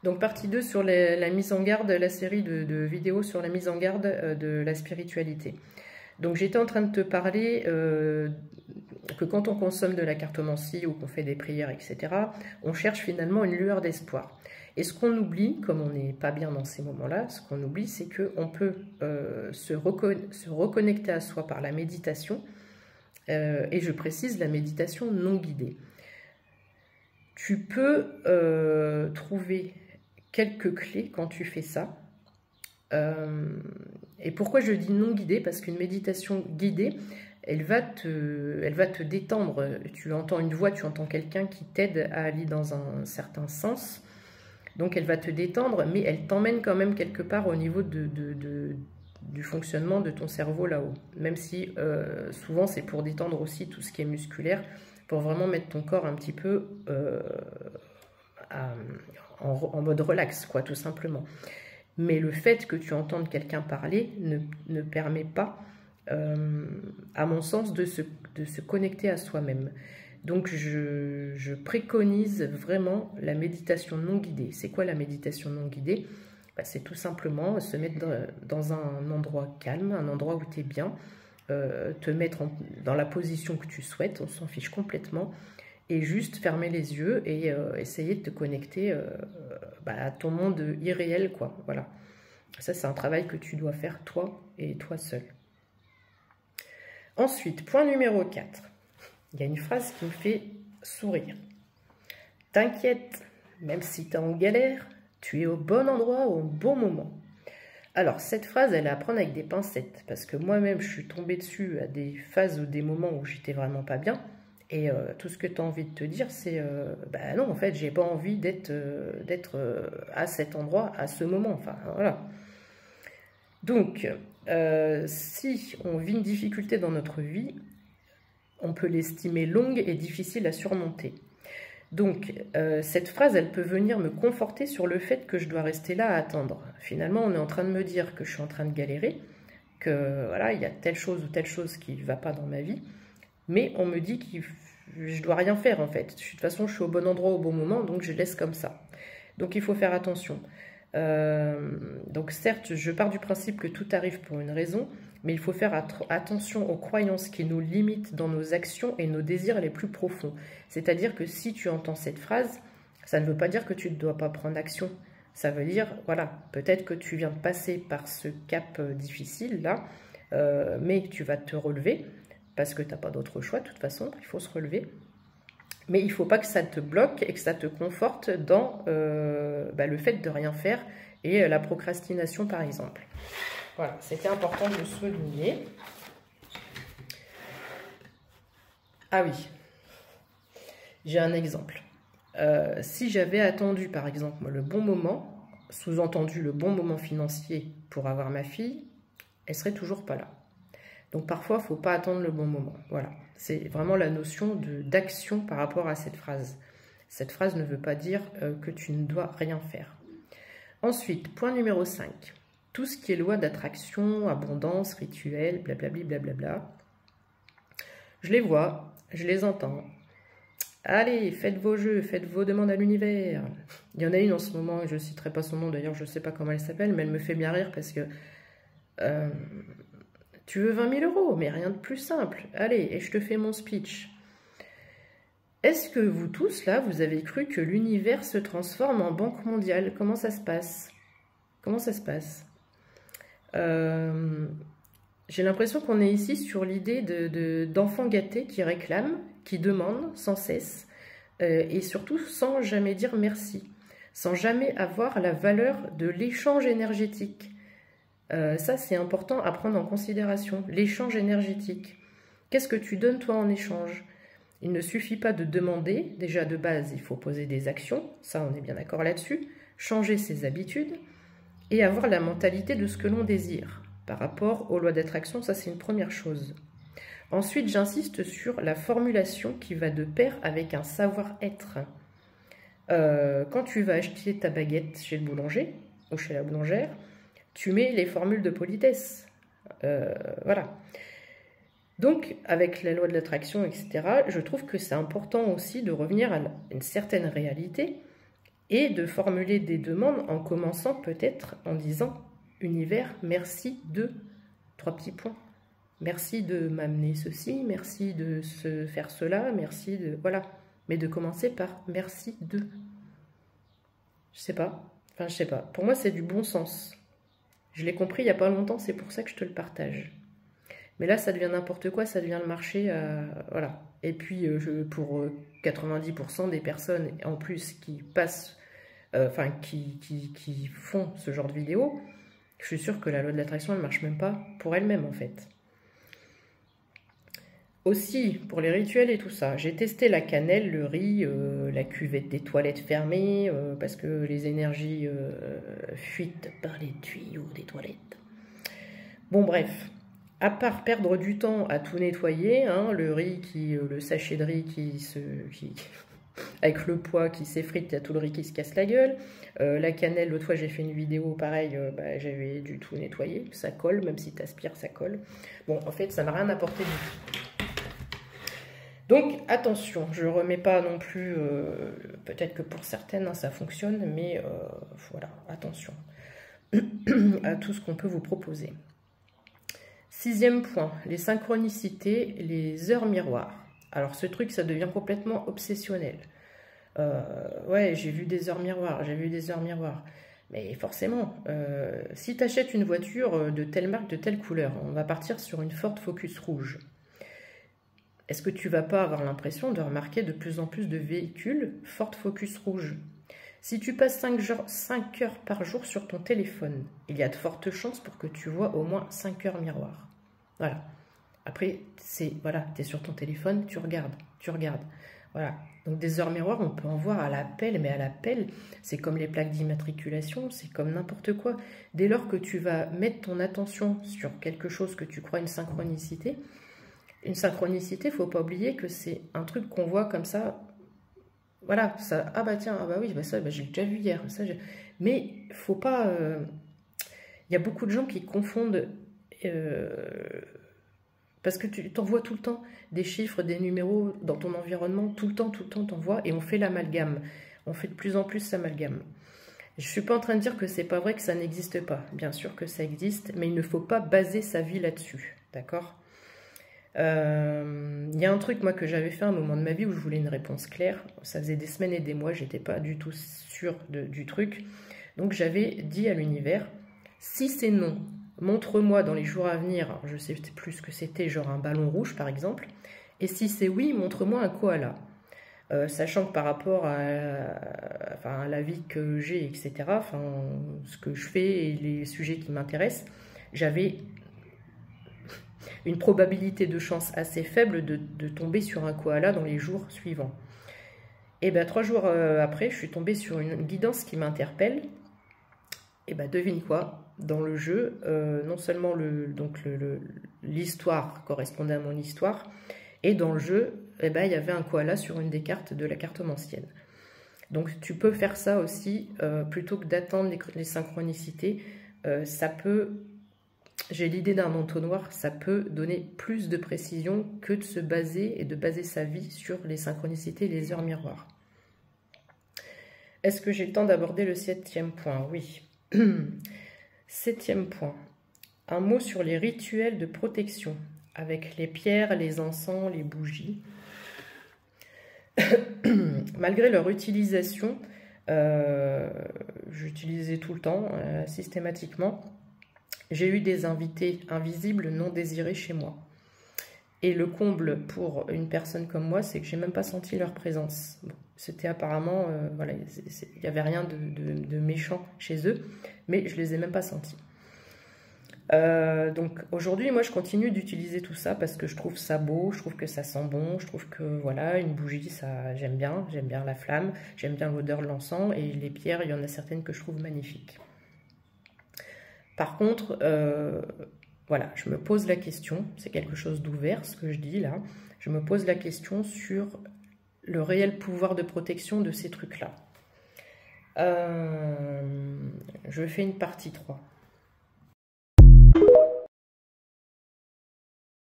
Donc partie 2 sur la mise en garde, la série de vidéos sur la mise en garde de la spiritualité. Donc j'étais en train de te parler que quand on consomme de la cartomancie ou qu'on fait des prières, etc., on cherche finalement une lueur d'espoir. Et ce qu'on oublie, comme on n'est pas bien dans ces moments-là, ce qu'on oublie, c'est qu'on peut se reconnecter à soi par la méditation, et je précise la méditation non guidée. Tu peux trouver quelques clés quand tu fais ça. Et pourquoi je dis non guidée? Parce qu'une méditation guidée, elle va te détendre. Tu entends une voix, tu entends quelqu'un qui t'aide à aller dans un certain sens. Donc elle va te détendre, mais elle t'emmène quand même quelque part au niveau du fonctionnement de ton cerveau là-haut. Même si souvent c'est pour détendre aussi tout ce qui est musculaire, pour vraiment mettre ton corps un petit peu en mode relax, quoi, tout simplement. Mais le fait que tu entendes quelqu'un parler ne permet pas, à mon sens, de se connecter à soi-même. Donc je préconise vraiment la méditation non guidée. C'est quoi la méditation non guidée? C'est tout simplement se mettre dans un endroit calme, un endroit où tu es bien, te mettre dans la position que tu souhaites, on s'en fiche complètement, et juste fermer les yeux et essayer de te connecter à ton monde irréel, quoi. Voilà. Ça, c'est un travail que tu dois faire toi et toi seul. Ensuite, point numéro 4. Il y a une phrase qui me fait sourire. T'inquiète, même si tu es en galère, tu es au bon endroit au bon moment. Alors, cette phrase, elle est à prendre avec des pincettes, parce que moi-même, je suis tombée dessus à des phases ou des moments où j'étais vraiment pas bien, et tout ce que tu as envie de te dire, c'est non, en fait, j'ai pas envie d'être à cet endroit, à ce moment, enfin, voilà. Donc, si on vit une difficulté dans notre vie, on peut l'estimer longue et difficile à surmonter. Donc, cette phrase, elle peut venir me conforter sur le fait que je dois rester là à attendre. Finalement, on est en train de me dire que je suis en train de galérer, que voilà, il y a telle chose ou telle chose qui ne va pas dans ma vie, mais on me dit que je dois rien faire en fait. De toute façon, je suis au bon endroit au bon moment, donc je laisse comme ça. Donc, il faut faire attention. Donc certes, je pars du principe que tout arrive pour une raison, mais il faut faire attention aux croyances qui nous limitent dans nos actions et nos désirs les plus profonds. C'est-à-dire que si tu entends cette phrase, ça ne veut pas dire que tu ne dois pas prendre action. Ça veut dire, voilà, peut-être que tu viens de passer par ce cap difficile là, mais tu vas te relever, parce que tu n'as pas d'autre choix, de toute façon, il faut se relever. Mais il ne faut pas que ça te bloque et que ça te conforte dans le fait de rien faire et la procrastination, par exemple. Voilà, c'était important de le souligner. Ah oui, j'ai un exemple. Si j'avais attendu, par exemple, le bon moment, sous-entendu le bon moment financier pour avoir ma fille, elle serait toujours pas là. Donc parfois, il ne faut pas attendre le bon moment. Voilà, c'est vraiment la notion d'action par rapport à cette phrase. Cette phrase ne veut pas dire que tu ne dois rien faire. Ensuite, point numéro 5. Tout ce qui est loi d'attraction, abondance, rituel, blablabli, blablabla. Je les vois, je les entends. Allez, faites vos jeux, faites vos demandes à l'univers. Il y en a une en ce moment, je ne citerai pas son nom, d'ailleurs je ne sais pas comment elle s'appelle, mais elle me fait bien rire parce que... tu veux 20 000 €, mais rien de plus simple. Allez, et je te fais mon speech. Est-ce que vous tous, là, vous avez cru que l'univers se transforme en banque mondiale? Comment ça se passe? Comment ça se passe? J'ai l'impression qu'on est ici sur l'idée d'enfants gâtés qui réclament, qui demandent sans cesse, et surtout sans jamais dire merci, sans jamais avoir la valeur de l'échange énergétique. Ça, c'est important à prendre en considération, l'échange énergétique. Qu'est-ce que tu donnes, toi, en échange? Il ne suffit pas de demander, déjà de base, il faut poser des actions, ça, on est bien d'accord là-dessus, changer ses habitudes et avoir la mentalité de ce que l'on désire. Par rapport aux lois d'attraction, ça, c'est une première chose. Ensuite, j'insiste sur la formulation qui va de pair avec un savoir-être. Quand tu vas acheter ta baguette chez le boulanger ou chez la boulangère, tu mets les formules de politesse. Voilà. Donc, avec la loi de l'attraction, etc., je trouve que c'est important aussi de revenir à une certaine réalité et de formuler des demandes en commençant peut-être en disant « Univers, merci de… » 3 petits points. Merci de m'amener ceci, merci de se faire cela, merci de… Voilà. Mais de commencer par « merci de ». Je sais pas. Enfin, je sais pas. Pour moi, c'est du bon sens. Je l'ai compris il n'y a pas longtemps, c'est pour ça que je te le partage. Mais là, ça devient n'importe quoi, ça devient le marché, voilà. Et puis, pour 90% des personnes, en plus, qui passent, enfin, qui font ce genre de vidéo, je suis sûre que la loi de l'attraction, elle ne marche même pas pour elle-même, en fait. Aussi, pour les rituels et tout ça, j'ai testé la cannelle, le riz, la cuvette des toilettes fermées, parce que les énergies fuitent par les tuyaux des toilettes. Bon, bref. À part perdre du temps à tout nettoyer, hein, le riz, le sachet de riz avec le poids qui s'effrite, il y a tout le riz qui se casse la gueule. La cannelle, l'autre fois j'ai fait une vidéo pareil, j'avais du tout nettoyer, ça colle, même si tu aspires, ça colle. Bon, en fait, ça m'a rien apporté du tout. Donc attention, je ne remets pas non plus, peut-être que pour certaines hein, ça fonctionne, mais voilà, attention à tout ce qu'on peut vous proposer. 6e point, les synchronicités, les heures miroirs. Alors ce truc, ça devient complètement obsessionnel. Ouais, j'ai vu des heures miroirs, j'ai vu des heures miroirs. Mais forcément, si tu achètes une voiture de telle marque, de telle couleur, on va partir sur une Ford Focus rouge. Est-ce que tu vas pas avoir l'impression de remarquer de plus en plus de véhicules Ford Focus rouge? Si tu passes 5 heures par jour sur ton téléphone, il y a de fortes chances pour que tu vois au moins 5 heures miroirs. Voilà. Après, voilà, tu es sur ton téléphone, tu regardes. Voilà. Donc des heures miroirs, on peut en voir à l'appel, mais à l'appel, c'est comme les plaques d'immatriculation, c'est comme n'importe quoi. Dès lors que tu vas mettre ton attention sur quelque chose que tu crois une synchronicité, il ne faut pas oublier que c'est un truc qu'on voit comme ça. Voilà, ça, ah bah tiens, ah bah oui, bah ça, bah j'ai déjà vu hier. Ça, mais faut pas. Il y a beaucoup de gens qui confondent. Parce que tu t'en vois tout le temps des chiffres, des numéros dans ton environnement, tout le temps, t'en vois, et on fait l'amalgame. On fait de plus en plus l'amalgame. Je ne suis pas en train de dire que c'est pas vrai que ça n'existe pas. Bien sûr que ça existe, mais il ne faut pas baser sa vie là-dessus. D'accord ? y a un truc moi que j'avais fait à un moment de ma vie où je voulais une réponse claire. Ça faisait des semaines et des mois, j'étais pas du tout sûre du truc. Donc j'avais dit à l'univers, si c'est non, montre-moi dans les jours à venir, alors je sais plus ce que c'était, genre un ballon rouge par exemple, et si c'est oui, montre-moi un koala. Sachant que par rapport à la vie que j'ai, etc., ce que je fais et les sujets qui m'intéressent, j'avais une probabilité de chance assez faible de tomber sur un koala dans les jours suivants. Et bien 3 jours après, je suis tombée sur une guidance qui m'interpelle. Et bien devine quoi, dans le jeu, non seulement l'histoire correspondait à mon histoire, et dans le jeu, il y avait un koala sur une des cartes de la cartomancienne. Donc tu peux faire ça aussi, plutôt que d'attendre les synchronicités, ça peut... J'ai l'idée d'un entonnoir, ça peut donner plus de précision que de se baser et de baser sa vie sur les synchronicités et les heures miroirs. Est-ce que j'ai le temps d'aborder le 7e point? Oui. 7e point. Un mot sur les rituels de protection, avec les pierres, les encens, les bougies. Malgré leur utilisation, j'utilisais tout le temps, systématiquement, j'ai eu des invités invisibles non désirés chez moi. Et le comble pour une personne comme moi, c'est que j'ai même pas senti leur présence. Bon, c'était apparemment, voilà, il n'y avait rien de méchant chez eux, mais je les ai même pas sentis. Donc aujourd'hui, moi, je continue d'utiliser tout ça parce que je trouve ça beau, je trouve que ça sent bon, je trouve que voilà, une bougie, ça, j'aime bien la flamme, j'aime bien l'odeur de l'encens et les pierres, il y en a certaines que je trouve magnifiques. Par contre, voilà, je me pose la question, c'est quelque chose d'ouvert ce que je dis là, je me pose la question sur le réel pouvoir de protection de ces trucs-là. Je fais une partie 3.